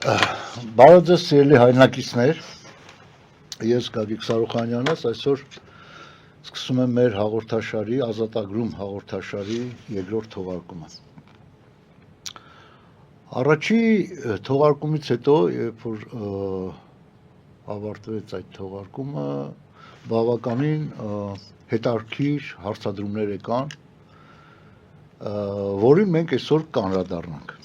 Բարև ձեզ սիրելի հայրենակիցներ, ես Գագիկ Սարուխանյանս, այսօր սկսում եմ մեր հաղորդաշարի, ազատագրում հաղորդաշարի երկրորդ թողարկումը։ Առաջի թողարկումից հետո, երբ որ ավարտվեց այդ թողարկումը, բավականին հետաքրքիր հարցադրումներ եկան, որին մենք այսօր կանրադառնանք։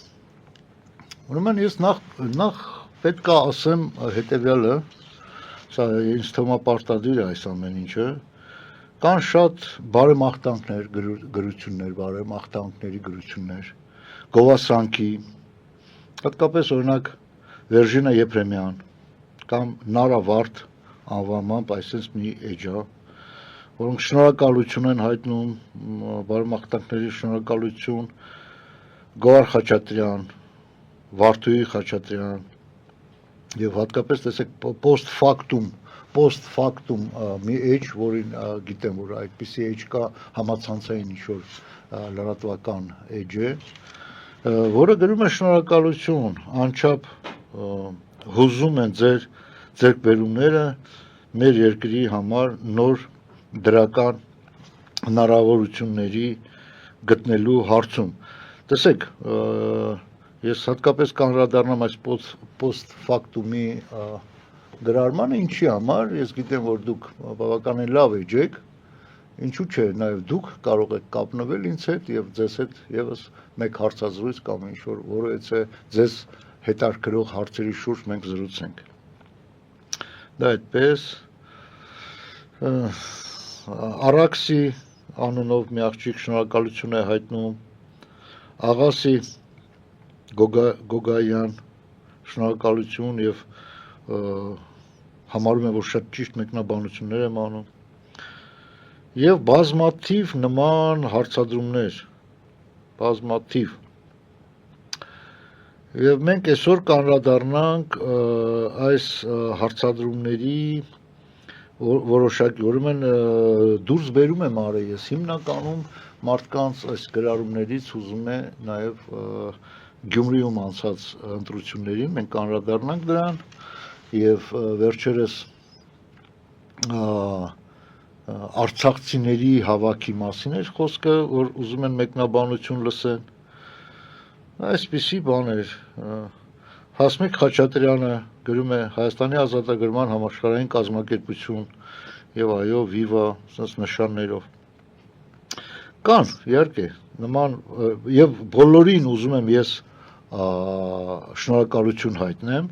Ուրեմն ես նախ պետք է ասեմ հետևյալը, սա ինձ թվում է պարտադիր է այս ամեն ինչը, կան շատ բարեմաղթանքներ, գրություններ, բարեմաղթանքների գրություններ, գովասանքի, հատկապես օրինակ Վերժինա Եփրեմյան կամ Նարա Վարդ անվամամբ այսպես մի էջա, որոնք շնորհակալություն են հայտնում, բարեմաղթանքների շնորհակալություն, Գոհար Խաչատրյան, Վարդուհի Խաչատրյան եւ հատկապես տեսեք post factum մի էջ, որին գիտեմ, որ այդպիսի էջ կա համացանցային ինչ-որ լրատվական էջ է, որը գրում է շնորհակալություն, անչափ հուզում են ձեր ձեռքբերումները մեր երկրի համար նոր դրական հնարավորությունների գտնելու հարցում։ Տեսեք, ես հատկապես կանրադառնամ այս post factum-ի գրարմանը, ինչի համար, ես գիտեմ, որ դուք բավականին լավ եք, ինչու՞ չէ, նաև դուք կարող եք կապնվել ինձ հետ եւ ձեզ հետ եւս մեկ հարցազրույց կամ ինչ-որ որևէ ձեզ հետաքրքրող հարցերի շուրջ մենք զրուցենք։ Դա այդպես Արաքսի անունով մի աղջիկ շնորհակալություն է հայտնում, Աղասի Գոգայան շնորհակալություն եւ համարում եմ, որ շատ ճիշտ մեկնաբանություններ եմ անում եւ բազմաթիվ նման հարցադրումներ, բազմաթիվ եւ մենք այսօր կանրադառնանք այս հարցադրումների որոշակի, ուրեմն դուրս բերում եմ արել ես հիմնականում մարդկանց այս գրառումներից ուզում է նաեւ Գյումրիում անցած ընտրություններին մենք կանրադառնանք դրան եւ վերջերս արցախցիների հավաքի մասին էր խոսքը, որ ուզում են մեկնաբանություն լսեն։ Այսպիսի բաներ։ Հասմիկ Խաչատրյանը գրում է Հայաստանի ազատագրման համաշխարհային կազմակերպություն եւ այո, վիվա, ասես նշաններով։ Կան, իհարկե, նման եւ բոլորին ուզում եմ ես շնորհակալություն հայտնեմ։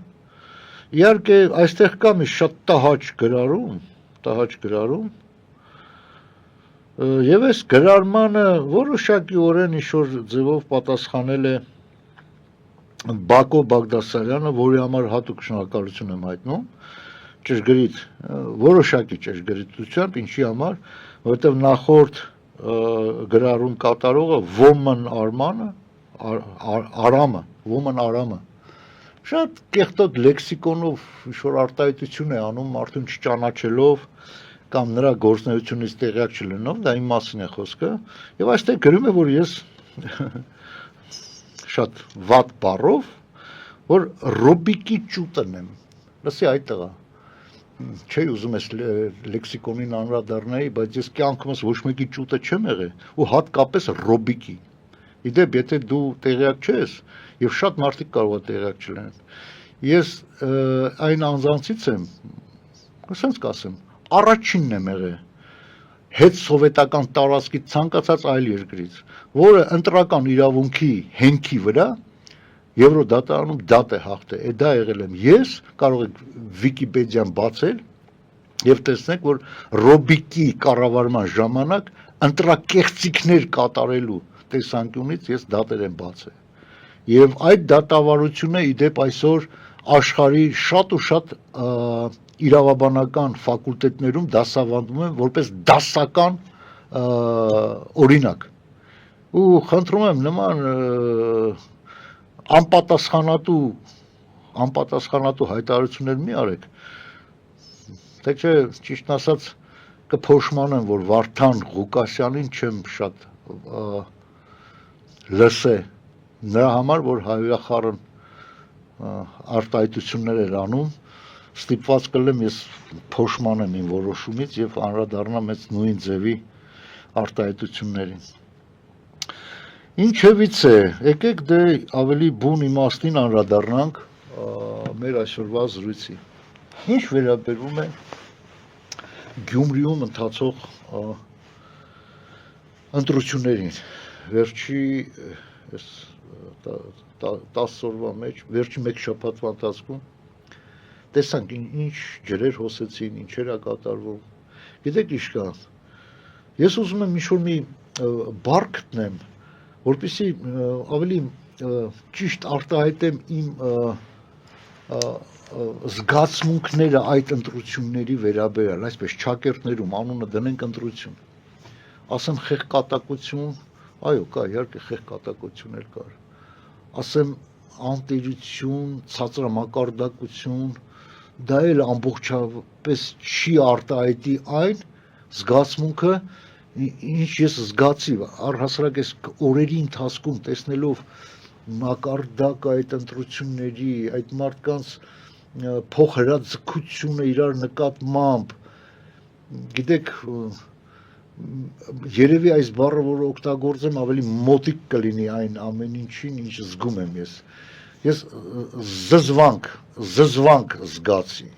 Իհարկե, այստեղ կա մի շատ տհաճ գրառում, եւ այս գրարմանը որոշակիորեն ինչ-որ ձևով պատասխանել է Բակո Բաղդասարյանը, որի համար հատուկ շնորհակալություն եմ հայտնում, ճշգրիտ, որոշակի ճշգրիտությամբ, ինչի համար, որովհետեւ նախորդ գրառում կատարողը Ոման Արամը շատ կեղտոտ լեքսիկոնով ինչ-որ արտահայտություն է անում մարդուն չճանաչելով կամ նրա գործունեությունից տեղյակ չլինելով, դա իմ մասին է խոսքը, եւ այստեղ գրում է, որ ես շատ վատ բառով, որ Ռոբիկի ճուտն եմ, լսի այդ տղա, չէի ուզում ես լեքսիկոնին անդրադառնայի, բայց ես կյանքումս ոչ մեկի ճուտը չեմ եղել, ու հատկապես Ռոբիկի, իդեպ, եթե դու տեղյակ չես, եւ շատ մարդիկ կարող է տեղյակ չլինեն, ես այն անձանցից եմ, ասենց կասեմ, առաջինն եմ եղել, հետ սովետական տարածքի ցանկացած այլ երկրից, որը ընտրական իրավունքի հենքի վրա Եվրոդատարանում դատ է հաղթել, դա եղել եմ ես, կարող եք Վիկիպեդիան բացել եւ տեսնեք, որ Ռոբիկի կառավարման ժամանակ ընտրակեղծիքներ կատարելու տեսանկյունից ես դատեր եմ բացել։ Եվ այդ դատավարությունը իդեպ այսօր աշխարհի շատ ու շատ իրավաբանական ֆակուլտետներում դասավանդվում են որպես դասական օրինակ։ Ու խնդրում եմ նման անպատասխանատու հայտարարություններ մի արեք, թե չէ ճիշտն ասած կփոշմանեմ, որ Վարդան Ղուկասյանին չեմ շատ լսե նրա համար, որ հայրախառն արտահայտություններ էր անում, ստիպված կլեմ ես փոշմանեմ իմ որոշումից եւ անդրադառնամ այս նույն ձևի արտահայտություններին։ Ինչևից է, եկեք դե ավելի բուն իմաստին անդրադառնանք մեր այսօրվա զրույցի։ Ինչ վերաբերում է Գյումրիում ընթացող ընտրություններին, վերջի 10 օրվա մեջ, վերջի մեկ շաբաթվա ընթացքում տեսանք ինչ ջրեր հոսեցին, ինչեր է կատարվում։ Գիտեք ինչ կա։ Ես ուզում եմ ինչ-որ մի բառ գտնեմ, որպեսզի ավելի ճիշտ արտահայտեմ իմ զգացմունքները այդ ընտրությունների վերաբերյալ, այսպես ճակերտներում անունը դնենք ընտրություն։ Ասեմ խեղկատակություն, այո, կա, իհարկե խեղկատակություն էլ կար։ Ասեմ անտերություն, ցածրամակարդակություն, դա էլ ամբողջապես չի արտահայտի այն զգացմունքը, ինչ ես զգացի, առհասարակ այս օրերի ընթացքում տեսնելով մակարդակը այդ ընտրությունների, այդ մարդկանց փոխհրաձգությունը իրար նկատմամբ, գիտեք, երևի այս բառը, որ օգտագործեմ, ավելի մոտիկ կլինի այն ամեն ինչին, ինչ զգում եմ ես։ Ես զզվանք զգացի։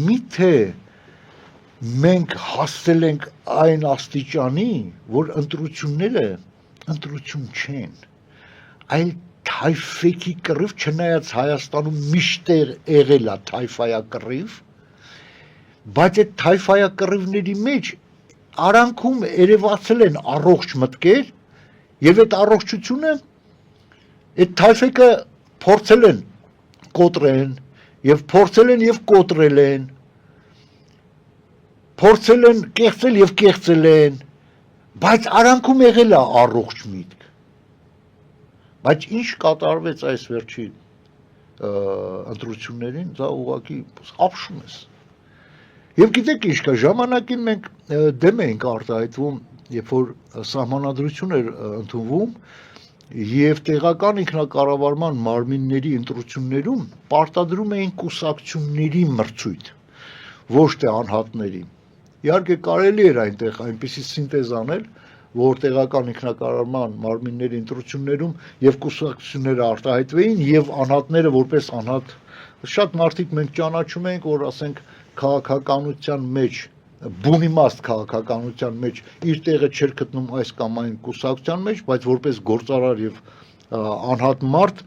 Միթե մենք հասցել ենք այն աստիճանի, որ ընտրությունները ընտրություն չեն, այլ թայֆեքի կռիվ, չնայած Հայաստանում միշտ եղել է թայֆայակռիվ, բայց այդ թայֆայակռիվների մեջ արանքում երևացել են առողջ մտքեր եւ այդ առողջությունը այդ թայֆեկը փորձել են կոտրեն եւ փորձել են եւ կոտրել են, փորձել են կեղծել եւ կեղծել են, բայց արանքում եղել է առողջ միտք։ Բայց ինչ կատարվեց այս վերջի ընտրություններին, դա ուղղակի ապշում ես։ Եվ գիտեք ինչ կա, ժամանակին մենք դեմ էինք արտահայտվում, երբ որ սահմանադրություն էր ընդունվում եւ տեղական ինքնակառավարման մարմինների ընտրություններում պարտադրում էին կուսակցությունների մրցույթ, ոչ թե անհատների։ Իհարկե կարելի էր այնտեղ այնպիսի սինտեզ անել, որ տեղական ինքնակառավարման մարմինների ընտրություններում եւ կուսակցությունները արտահայտվեին եւ անհատները որպես անհատ շատ մարդիկ մենք ճանաչում ենք, որ ասենք քաղաքականության մեջ, բունիմաստ քաղաքականության մեջ իր տեղը չէր գտնում այս կամ այն կուսակցության մեջ, բայց որպես գործարար եւ անհատ մարդ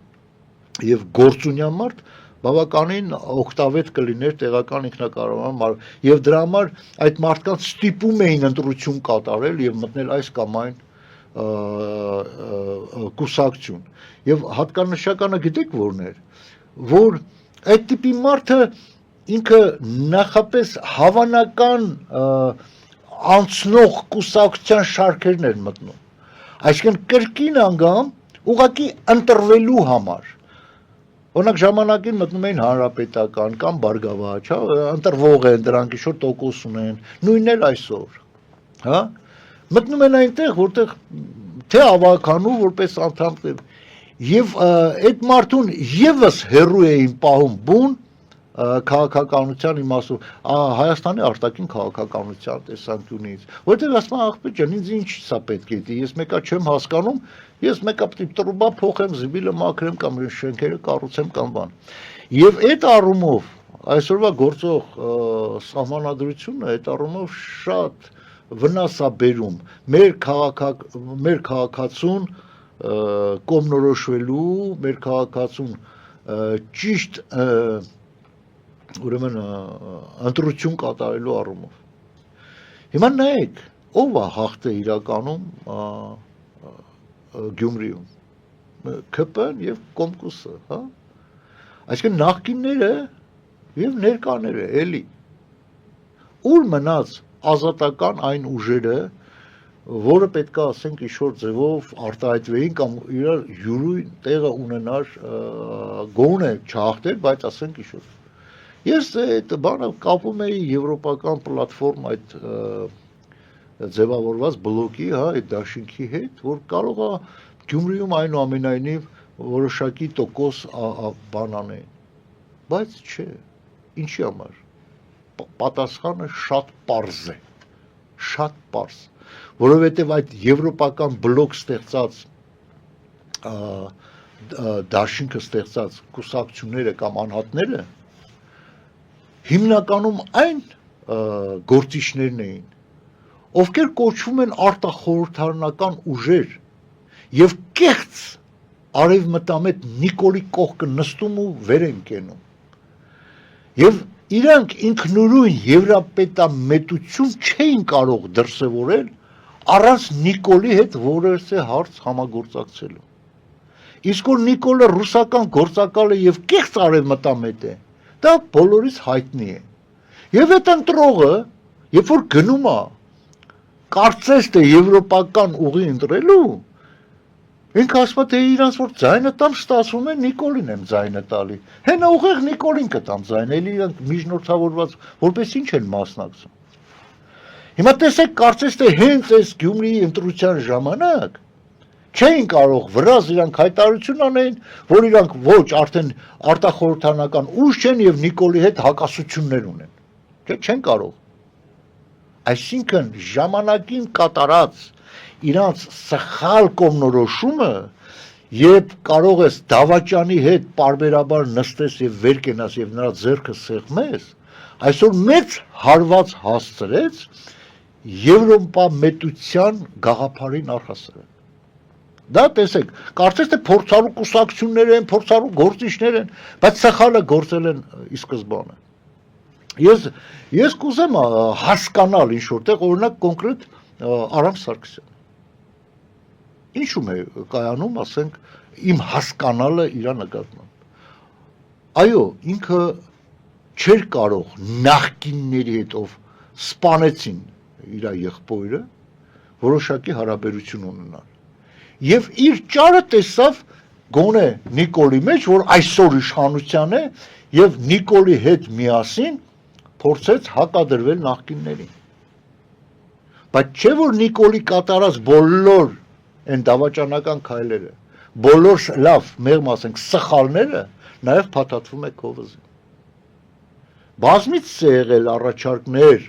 եւ գործունյա մարդ բավականին օգտավետ կլիներ տեղական ինքնակառավարման եւ դրա համար այդ մարդկանց ստիպում էին ընտրություն կատարել եւ մտնել այս կամ այն կուսակցություն եւ հատկանշականը գիտեք որն էր, որ այդ տիպի մարդը ինքը նախապես հավանական անցնող կուսակցության շարքերն էր մտնում, այսինքն կրկին անգամ ուղղակի ընտրվելու համար, օրինակ ժամանակին մտնում էին հանրապետական կամ բարգավաճ, ընտրվող են, դրանք ինչ-որ տոկոս ունեն, նույնն էլ այսօր, հա, մտնում են այնտեղ, որտեղ թե ավականու որպես անդամ եւ այդ մարդուն եւս հերու էին պահում բուն քաղաքականության իմաստով, Հայաստանի արտաքին քաղաքականության տեսանկյունից, որտեղ ասում աղբի ջան, ինձ ինչի՞ սա պետք է դի, ես մեկա չեմ հասկանում, ես մեկա պետք է տրուբա փոխեմ, զիբիլը մաքրեմ կամ շենքերը կառուցեմ կամ բան։ Եւ այդ առումով այսօրվա գործող սահմանադրությունը այդ առումով շատ վնաս է բերում մեր քաղաքացուն կողմնորոշվելու, մեր քաղաքացուն ճիշտ ուրեմն ընտրություն կատարելու առումով։ Հիմա նայեք, ով է հաղթել իրականում Գյումրիում, ՔՊ-ն եւ Կոմկուսը, հա։ Այսինքն նախկինները եւ ներկաները էլի։ Ուր մնաց ազատական այն ուժերը, որը պետք է ասենք ինչ-որ ձևով արտահայտվեին կամ իրար յուրույն տեղը ունենար գոնե չհաղթեր, բայց ասենք ինչ-որ։ Ես այդ բանը կապում էի եվրոպական պլատֆորմ այդ ձևավորված բլոկի, հա, այդ դաշինքի հետ, որ կարող է Գյումրիում այնուամենայնիվ որոշակի տոկոս բան անեն, բայց չէ, ինչի համար, պատասխանը շատ պարզ է, շատ պարզ, որովհետև այդ եվրոպական բլոկ ստեղծած, դաշինքը ստեղծած կուսակցությունները կամ անհատները հիմնականում այն գործիչներն էին, ովքեր կոչվում են արտախորհրդարանական ուժեր եւ կեղծ արևմտամետ Նիկոլի կողքը նստում ու վեր են կենում եւ իրանք ինքնուրույն եվրապետամետություն չէին կարող դրսևորել առանց Նիկոլի հետ որևէ հարց համագործակցելու իսկ որ Նիկոլը ռուսական գործակալ է եւ կեղծ արևմտամետ է դա բոլորիս հայտնի է եւ այդ ընտրողը երբ որ գնում է կարծես թե եվրոպական ուղի ընտրելու ինքը ասում է թե իրանց որ ձայնը տամ ստացվում է Նիկոլին եմ ձայնը տալի հենա ուղիղ Նիկոլին կտամ ձայնը էլի իրանք միջնորդավորված որպես ինչ են մասնակցում հիմա տեսեք կարծես թե հենց այս Գյումրիի ընտրության ժամանակ չէին կարող վրազ իրանք հայտարարություն անեն որ իրանք ոչ արդեն արտախորհրդարանական ուժ չեն եւ Նիկոլի հետ հակասություններ ունեն չէ չեն կարող այսինքն ժամանակին կատարած իրանց սխալ կողմնորոշումը երբ կարող ես դավաճանի հետ պարբերաբար նստես եւ վեր կենաս եւ նրա ձեռքը սեղմես այսօր մեծ հարված հասցրեց եվրոպամետության գաղափարին առհասարակ դա տեսեք կարծես թե փորձառու կուսակցություններ են փորձառու գործիչներ են բայց սխալը գործել են ի սկզբանե ես կուզեմ հասկանալ ինչ որտեղ օրինակ կոնկրետ Արամ Սարգսյանը ինչու՞մ է կայանում ասենք իմ հասկանալը իր նկատմամբ այո ինքը չէր կարող նախկինների հետ ով սպանեցին իր եղբորը որոշակի հարաբերություն ունենալ եւ իր ճարը տեսավ գոնե Նիկոլի մեջ որ այսօր իշխանության է եւ Նիկոլի հետ միասին փորձեց հակադրվել նախկիններին բայց չէ որ Նիկոլի կատարած բոլոր այն դավաճանական քայլերը բոլոր լավ մեղմ ասենք սխալները նաեւ փաթաթվում է կովզին բազմից է եղել առաջարկներ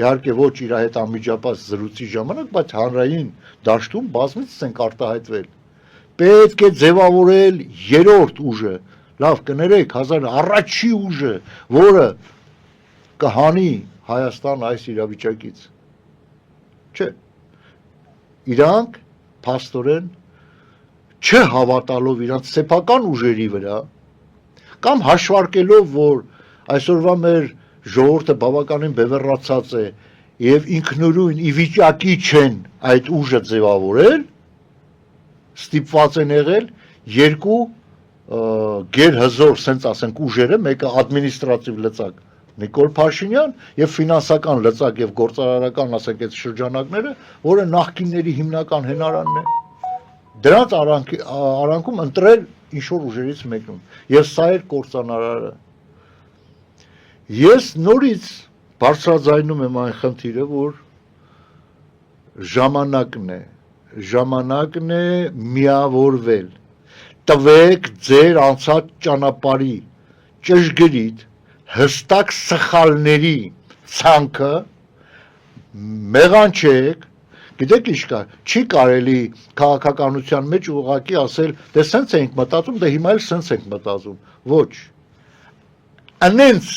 իհարկե ոչ իր հետ անմիջապես զրույցի ժամանակ բայց հանրային դաշտում բազմից ենք արտահայտվել պետք է ձևավորել երրորդ ուժը լավ կներեք առաջի ուժը որը կհանի Հայաստան այս իրավիճակից չէ իրանք փաստորեն չհավատալով իրանք սեփական ուժերի վրա կամ հաշվարկելով որ այսօրվա մեր ժողովուրդը բավականին բևեռացած է եւ ինքնուրույն ի վիճակի չեն այդ ուժը ձևավորել ստիպված են եղել երկու գերհզոր սենց ասենք ուժերը մեկը ադմինիստրատիվ լծակ Նիկոլ Փաշինյան եւ ֆինանսական լծակ եւ գործարարական ասենք այդ շրջանակները որը նախկինների հիմնական հենարանն է դրանց արանքում ընտրել ինչ որ ուժերից մեկում եւ սա էր կործանարարը ես նորից բարձրաձայնում եմ այն խնդիրը որ ժամանակն է միավորվել տվեք ձեր անցած ճանապարհի ճշգրիտ հստակ սխալների ցանքը մեղանչեք գիտեք ինչ կա չի կարելի քաղաքականության մեջ ուղղակի ասել դե սենց ենք մտածում դե հիմա էլ սենց ենք մտածում ոչ անենց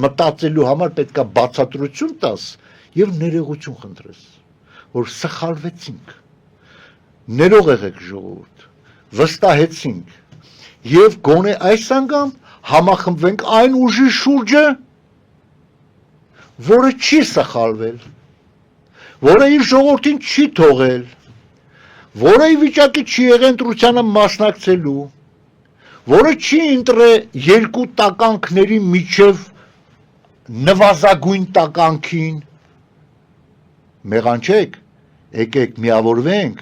մտածելու համար պետք է բացատրություն տաս եւ ներողություն խնդրես որ սխալվեցինք ներող եղեք ժողովուրդ վստահեցինք եւ գոնե այս անգամ համախմբվենք այն ուժի շուրջը որը չի սխալվել որը իր ժողովրդին չի թողել որը ի վիճակի չի եղել ընտրությանը մասնակցելու որը չի ընտրել երկու տականքների միջև նվազագույն տականքին մեղանչեք եկեք միավորվենք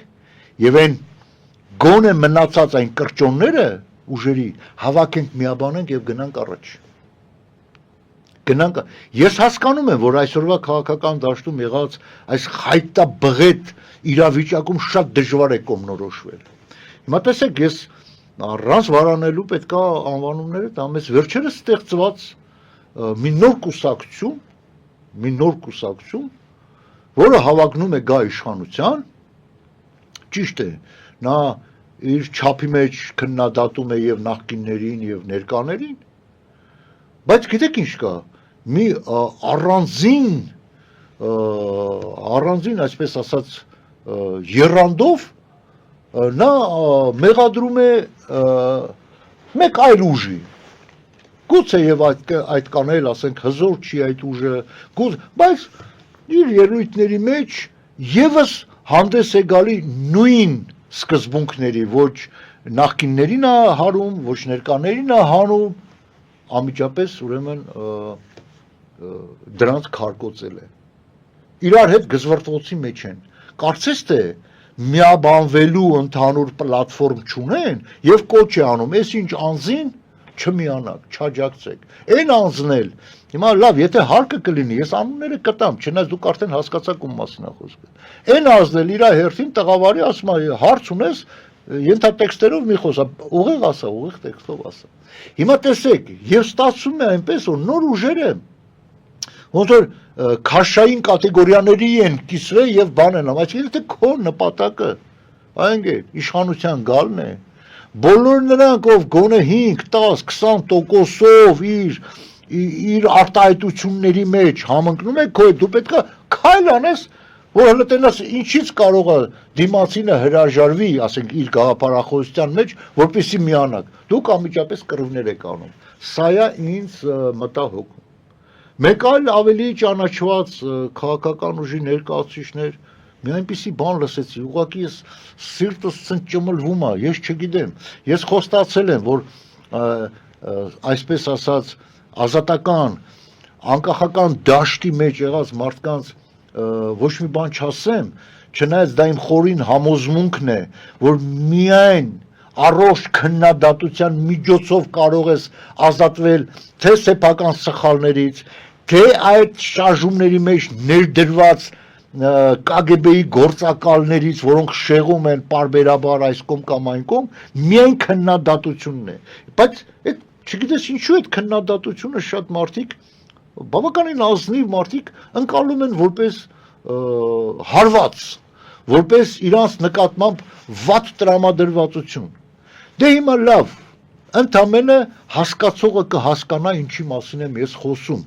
եւ այն գոնե մնացած այն կրճոնները ուժերի հավաքենք միաբանենք եւ գնանք առաջ գնանք ես հասկանում եմ որ այսօրվա քաղաքական դաշտում եղած այս խայտաբղետ իրավիճակում շատ դժվար է կողմնորոշվել հիմա տեսեք ես առանց վարանելու պետք է անվանումները տա մեզ վերջերս ստեղծված մի նոր կուսակցություն, որը հավակնում է գա իշխանության, ճիշտ է, նա իր չափի մեջ քննադատում է եւ նախկիններին եւ ներկաներին, բայց գիտեք ինչ կա, մի առանձին, այսպես ասած, եռանդով նա մեղադրում է մեկ այլ ուժի, գուցե եւ այդ կանել, ասենք, հզոր չի այդ ուժը, բայց իր ելույթների մեջ եւս հանդես է գալի նույն սկզբունքների, ոչ նախկիններին է հարում, ոչ ներկաներին է հանում, անմիջապես ուրեմն դրանց քարկոծել է։ Իրար հետ գզվրտոցի մեջ են։ Կարծես թե միաբանվելու ընդհանուր պլատֆորմ չունեն եւ կոչ է անում, այս ինչ անձին չմիանաք, չաջակցեք։ Այն անձն էլ, հիմա լավ, եթե հարկը կլինի, ես անունները կտամ, չնայած դուք արդեն հասկացաք ում մասին է խոսքը։ Այն անձն էլ իր հերթին տղավարի ասում է, հարց ունես, ենթատեքստերով մի խոսա, ուղիղ ասա, ուղիղ տեքստով ասա։ Հիմա տեսեք, եւ ստացվում է այնպես, որ նոր ուժերը ոնց որ քաշային կատեգորիաների են կիսվել եւ բան են անում, այսինքն թե քո նպատակը այնք է իշխանության գալն է, բոլոր նրանք ով գոնե 5-10-20%-ով իր արտահայտությունների մեջ համընկնում է, դու պետք է քայլ անես, որ հələ տենաս ինչից կարող է դիմացինը հրաժարվի, ասենք իր գաղափարախոսության մեջ, որպեսզի միանաք, դուք անմիջապես կռիվներ եք անում, սա է ինձ մտահոգում։ Մեկ այլ ավելի ճանաչված քաղաքական ուժի ներկայացուցիչներ մի այնպիսի բան լսեցի, ուղղակի ես սիրտս ցնճմլվում է, ես չգիտեմ, ես խոստացել եմ, որ այսպես ասած ազատական, անկախական դաշտի մեջ եղած մարդկանց ոչ մի բան չասեմ, չնայած դա իմ խորին համոզմունքն է, որ միայն առողջ քննադատության միջոցով կարող ես ազատվել թե սեփական սխալներից, թե այդ շարժումների մեջ ներդրված KGB-ի գործակալներից, որոնք շեղում են պարբերաբար այս կողմ կամ այն կողմ, միայն քննադատությունն է։ Բայց այդ չգիտես ինչու այդ քննադատությունը շատ մարդիկ, բավականին ազնիվ մարդիկ ընկալում են որպես հարված, որպես իրանց նկատմամբ վատ տրամադրվածություն։ Դե հիմա լավ, ընդամենը հասկացողը կհասկանա ինչի մասին եմ ես խոսում։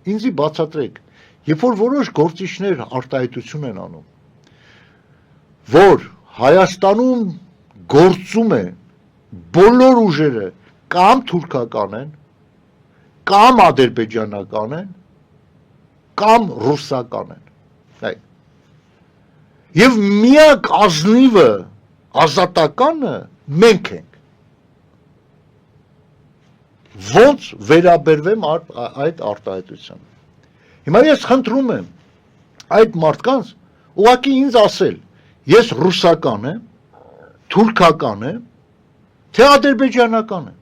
Ինձի բացատրեք, երբ որ որոշ գործիչներ արտահայտություն են անում, որ Հայաստանում գործում է բոլոր ուժերը կամ թուրքական են, կամ ադրբեջանական են, կամ ռուսական են։ Եվ միակ ազնիվը, ազատականը մենք ենք։ Ոնց վերաբերվեմ այդ արտահայտությանը։ Հիմա ես խնդրում եմ այդ մարդկանց ուղղակի ինձ ասել, ես ռուսական եմ, թուրքական եմ, թե ադրբեջանական եմ։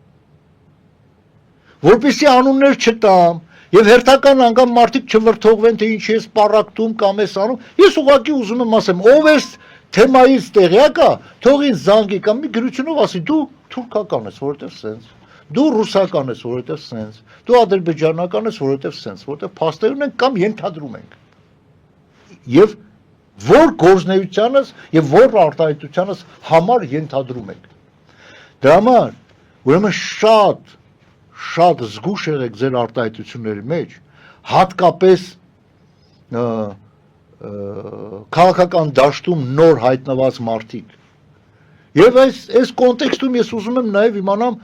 Որպեսզի անուններ չտամ եւ հերթական անգամ մարդիկ չվրթողվեն, թե ինչ ես պարակտում կամ ես անում, ես ուղղակի ուզում եմ ասեմ, ով ես թեմայից տեղյակ է, թող ինձ զանգի կամ մի գրությունով ասի, դու թուրքական ես, որովհետեւ սենց, դու ռուսական ես, որովհետեւ սենց, դու ադրբեջանական ես, որովհետեւ սենց, որովհետեւ փաստերուն ենք կամ ենթադրում ենք։ Եվ որ գործնեությանս եւ որ արտահայտությանս համար ենթադրում ենք։ Դրա համար ուրեմն շատ զգուշ եղեք ձեր արտահայտությունների մեջ, հատկապես քաղաքական դաշտում նոր հայտնված մարդիկ։ Եվ այս կոնտեքստում ես ուզում եմ նաև իմանամ,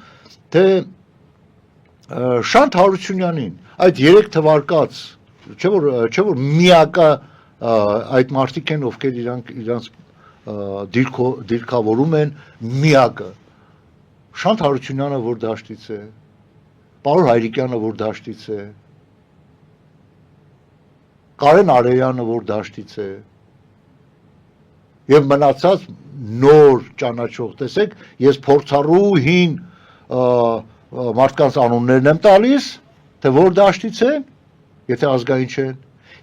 թե Շանթ Հարությունյանին, այդ 3 թվարկած, չէ որ միակա այդ մարդիկ են, ովքեր իրանց դիրքավորում են միակը, Շանթ Հարությունյանը որ դաշտից է, Պարոն Հայրիկյանը որ դաշտից է, Կարեն Արեյանը որ դաշտից է, եւ մնացած նոր ճանաչող, տեսեք, ես փորձառու հին մարդկանց անուններն եմ տալիս, թե որ դաշտից են, եթե ազգային չեն,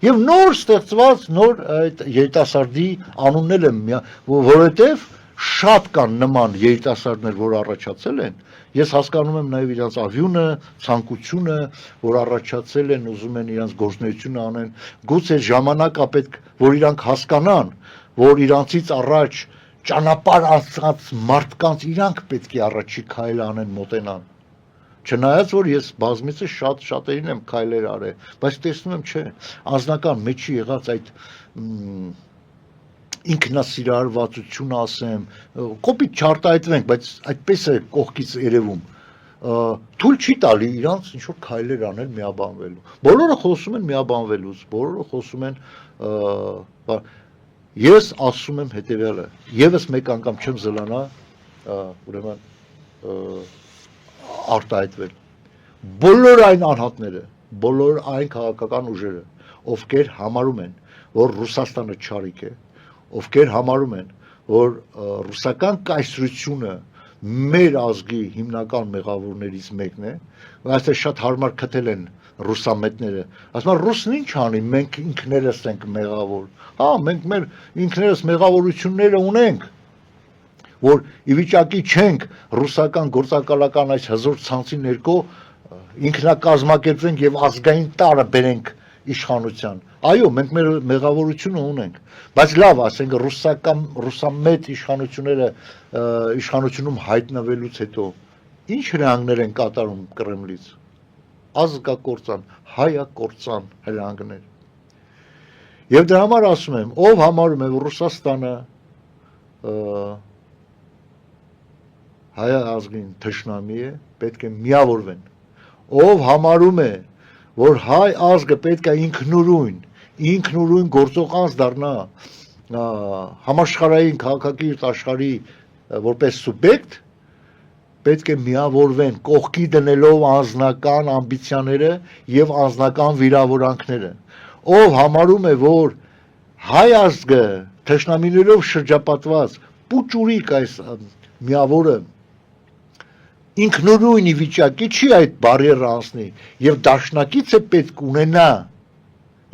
եւ նոր ստեղծված նոր այդ երիտասարդի անուններ եմ, որովհետեւ շատ կան նման երիտասարդներ, որ առաջացել են, ես հասկանում եմ նաև իրանց ավյունը, ցանկությունը, որ առաջացել են, ուզում են իրանց գործունեությունը անեն, գուցե ժամանակա պետք, որ իրանք հասկանան, որ իրանցից առաջ ճանապարհ անցած մարդկանց իրանք պետք է առաջի քայլը անեն, մոտենան։ Չնայած որ ես բազմիցս շատերին եմ քայլեր արել, բայց տեսնում եմ չէ, անձնական մեջի եղած այդ ինքնասիրարվածություն ասեմ, կոպիտ չարտահայտվենք, բայց այդպես է կողքից երևում, թույլ չի տալի իրանց ինչ որ քայլեր անել միաբանվելու։ Բոլորը խոսում են միաբանվելուց, բոլորը խոսում են, ես ասում եմ հետևյալը, եւս մեկ անգամ չեմ զլանա, ուրեմն արտահայտվել։ Բոլոր այն անհատները, բոլոր այն քաղաքական ուժերը, ովքեր համարում են, որ Ռուսաստանը չարիք է, ովքեր համարում են, որ ռուսական կայսրությունը մեր ազգի հիմնական մեղավորներից մեկն է, այստեղ շատ հարմար քթել են ռուսամետները, ասում են ռուսն ինչ անի, մենք ինքներս ենք մեղավոր, հա, մենք մեր ինքներս մեղավորությունները ունենք, որ ի վիճակի չենք ռուսական գործակալական այս հզոր ցանցի ներքո ինքնակազմակերպվենք եւ ազգային տարը բերենք իշխանության։ Այո, մենք մեր մեղավորությունը ունենք, բայց լավ, ասենք ռուսամետ իշխանությունները իշխանությունում հայտնվելուց հետո ինչ հրահանգներ են կատարում Կրեմլից։ Ազգակործան, հայակործան հրահանգներ։ Եվ դրա համար ասում եմ, ով համարում է, որ Ռուսաստանը հայ ազգին թշնամի է, պետք է միավորվեն։ Ով համարում է, որ հայ ազգը պետք է ինքնուրույն գործող անձ դառնա համաշխարհային քաղաքակիրթ աշխարհի որպես սուբյեկտ, պետք է միավորվեն, կողքի դնելով անձնական ամբիցիաները եւ անձնական վիրավորանքները։ Ով համարում է, որ հայ ազգը թշնամիներով շրջապատված պուճուրիկ այս միավորը ինքնուրույն ի վիճակի չի այդ բարիերը անցնի եւ դաշնակից է պետք ունենա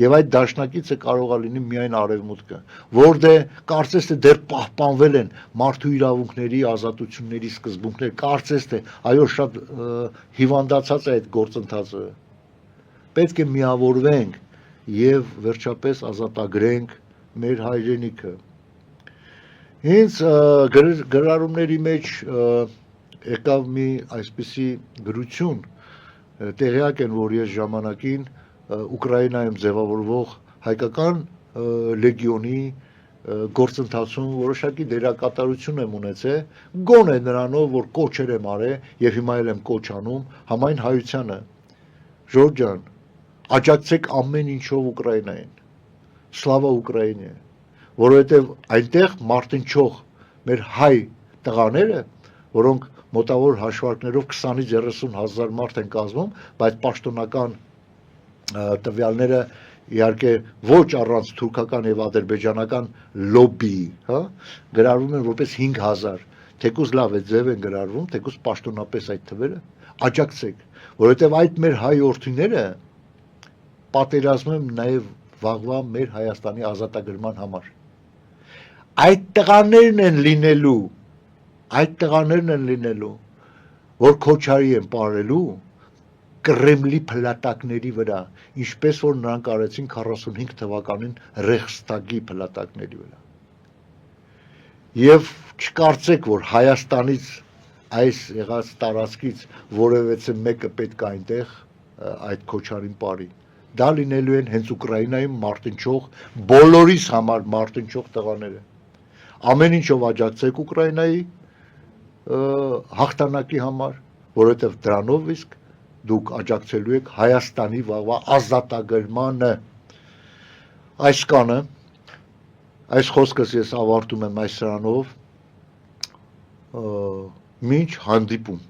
եւ այդ դաշնակիցը կարող է լինի միայն արևմուտքը, որտեղ կարծես թե դեռ պահպանվել են մարդու իրավունքների, ազատությունների սկզբունքներ, կարծես թե այո շատ հիվանդացած է այդ գործընթացը։ Պետք է միավորվենք եւ վերջապես ազատագրենք մեր հայրենիքը։ Հենց գրառումների մեջ եկավ մի այսպիսի գրություն, տեղյակ են, որ ես ժամանակին Ուկրաինայում ձևավորվող հայկական լեգիոնի գործընթացում որոշակի դերակատարություն եմ ունեցել, գոնե նրանով, որ կոչեր եմ արել եւ հիմա էլ եմ կոչ անում համայն հայությանը։ Ժորժ ջան, աջակցեք ամեն ինչով Ուկրաինային։ Սլավա Ուկրաինե, որովհետեւ այնտեղ մարտնչող մեր հայ տղաները, որոնք մոտավոր հաշվարկներով 20-ից 30 հազար մարդ են կազմում, բայց պաշտոնական տվյալները իհարկե ոչ առանց թուրքական եւ ադրբեջանական լոբբիի, հա, գրառվում են որպես 5000, թեկուզ լավ է ձև են գրառվում, թեկուզ պաշտոնապես այդ թվերը, աջակցեք, որովհետեւ այդ մեր հայ օրթիները պատերազմում են նաեւ վաղվա մեր Հայաստանի ազատագրման համար։ Այդ տղաներն են լինելու, որ քոչարի են ապրելու Կրեմլի փլատակների վրա, ինչպես որ նրանք արեցին 45 թվականին Ռեխստագի փլատակների վրա։ Եվ չկարծեք, որ Հայաստանից այս եղած տարածքից որևէ մեկը պետք է այնտեղ այդ քոչարին ապրի։ Դա լինելու են հենց Ուկրաինայում մարտնչող, բոլորիս համար մարտնչող տղաները։ Ամեն ինչով աջակցեք Ուկրաինայի հաղթանակի համար, որովհետև դրանով իսկ դուք աջակցելու եք Հայաստանի վաղվա ազատագրմանը։ Այս կանը, այս խոսքս ես ավարտում եմ այս սրանով, մինչ հանդիպում։